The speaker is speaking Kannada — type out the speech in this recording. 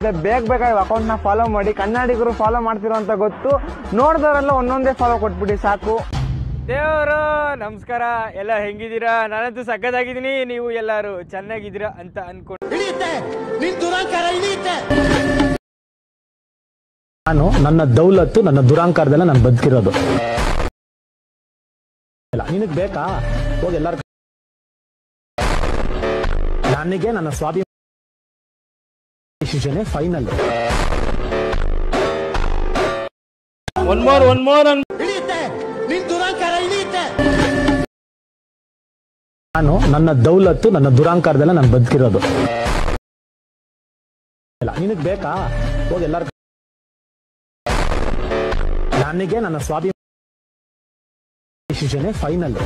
ಇರುತ್ತೆ. ಬೇಗ ಅಕೌಂಟ್ನ ಫಾಲೋ ಮಾಡಿ. ಕನ್ನಡಿಗರು ಫಾಲೋ ಮಾಡ್ತಿರೋ ಅಂತ ಗೊತ್ತು, ನೋಡಿದವರೆಲ್ಲ ಒಂದೊಂದೇ ಫಾಲೋ ಕೊಟ್ಬಿಡಿ ಸಾಕು. ದೇವರು ನಮಸ್ಕಾರ, ಎಲ್ಲ ಹೆಂಗಿದ್ದೀರಾ? ನಾನಂತೂ ಸಕ್ಕತ್ತಾಗಿದ್ದೀನಿ, ನೀವು ಎಲ್ಲರೂ ಚೆನ್ನಾಗಿದ್ದೀರಾ ಅಂತ ಅನ್ಕೊಂಡು ನಾನು ನನ್ನ ದೌಲತ್ತು ನನ್ನ ದುರಾಂಕಾರದಲ್ಲ ನಾನು ಬದುಕಿರೋದು. ನಿನಗ್ ಬೇಕಾ? ಹೋಗಿ ಎಲ್ಲಾರು ನನಗೆ ನನ್ನ ಸ್ವಾಭಿಮಾನ ಫೈನಲ್. ನಾನು ನನ್ನ ದೌಲತ್ತು ನನ್ನ ದುರಾಂಕಾರದಲ್ಲ ನಾನು ಬದುಕಿರೋದು. ನಿನಗ್ ಬೇಕಾ? ಹೋಗಿ ಎಲ್ಲಾರು ನನಗೆ ನನ್ನ ಸ್ವಾಭಿಮಾನ ಫೈನಲ್.